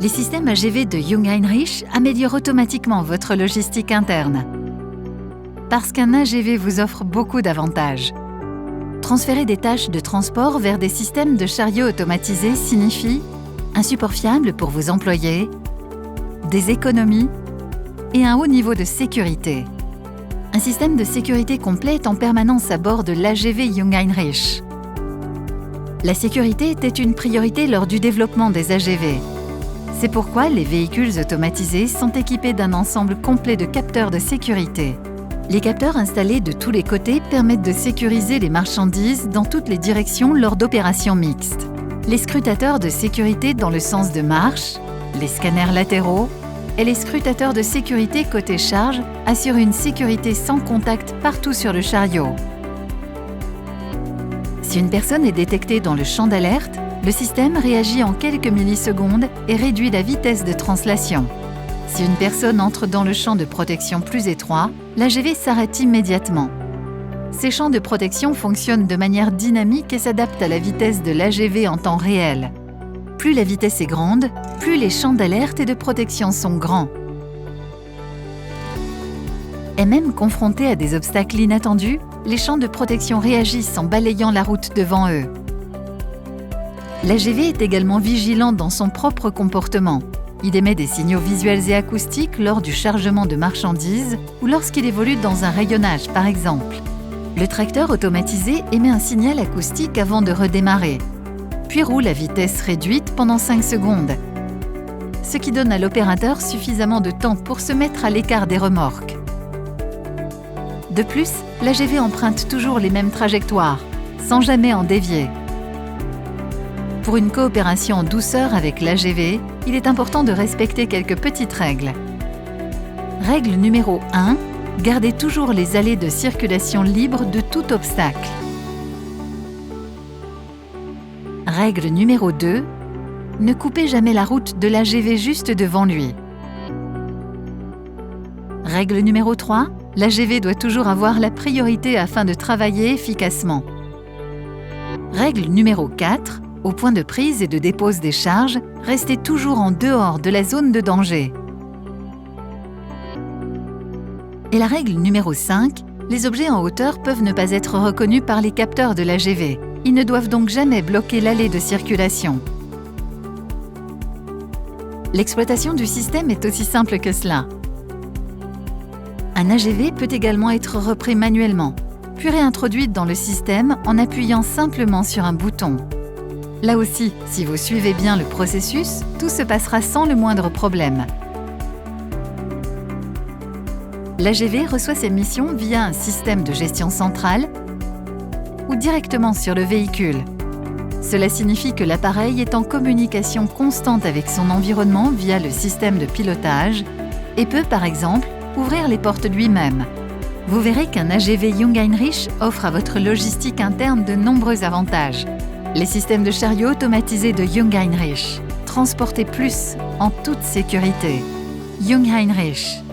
Les systèmes AGV de Jungheinrich améliorent automatiquement votre logistique interne. Parce qu'un AGV vous offre beaucoup d'avantages. Transférer des tâches de transport vers des systèmes de chariots automatisés signifie un support fiable pour vos employés, des économies et un haut niveau de sécurité. Un système de sécurité complet est en permanence à bord de l'AGV Jungheinrich. La sécurité était une priorité lors du développement des AGV. C'est pourquoi les véhicules automatisés sont équipés d'un ensemble complet de capteurs de sécurité. Les capteurs installés de tous les côtés permettent de sécuriser les marchandises dans toutes les directions lors d'opérations mixtes. Les scrutateurs de sécurité dans le sens de marche, les scanners latéraux et les scrutateurs de sécurité côté charge assurent une sécurité sans contact partout sur le chariot. Si une personne est détectée dans le champ d'alerte, le système réagit en quelques millisecondes et réduit la vitesse de translation. Si une personne entre dans le champ de protection plus étroit, l'AGV s'arrête immédiatement. Ces champs de protection fonctionnent de manière dynamique et s'adaptent à la vitesse de l'AGV en temps réel. Plus la vitesse est grande, plus les champs d'alerte et de protection sont grands. Et même confrontés à des obstacles inattendus, les champs de protection réagissent en balayant la route devant eux. L'AGV est également vigilant dans son propre comportement. Il émet des signaux visuels et acoustiques lors du chargement de marchandises ou lorsqu'il évolue dans un rayonnage, par exemple. Le tracteur automatisé émet un signal acoustique avant de redémarrer, puis roule à vitesse réduite pendant 5 secondes, ce qui donne à l'opérateur suffisamment de temps pour se mettre à l'écart des remorques. De plus, l'AGV emprunte toujours les mêmes trajectoires, sans jamais en dévier. Pour une coopération en douceur avec l'AGV, il est important de respecter quelques petites règles. Règle numéro 1. Gardez toujours les allées de circulation libres de tout obstacle. Règle numéro 2. Ne coupez jamais la route de l'AGV juste devant lui. Règle numéro 3. L'AGV doit toujours avoir la priorité afin de travailler efficacement. Règle numéro 4. Au point de prise et de dépose des charges, restez toujours en dehors de la zone de danger. Et la règle numéro 5, les objets en hauteur peuvent ne pas être reconnus par les capteurs de l'AGV. Ils ne doivent donc jamais bloquer l'allée de circulation. L'exploitation du système est aussi simple que cela. Un AGV peut également être repris manuellement, puis réintroduit dans le système en appuyant simplement sur un bouton. Là aussi, si vous suivez bien le processus, tout se passera sans le moindre problème. L'AGV reçoit ses missions via un système de gestion centrale ou directement sur le véhicule. Cela signifie que l'appareil est en communication constante avec son environnement via le système de pilotage et peut, par exemple, ouvrir les portes lui-même. Vous verrez qu'un AGV Jungheinrich offre à votre logistique interne de nombreux avantages. Les systèmes de chariots automatisés de Jungheinrich. Transportez plus en toute sécurité. Jungheinrich.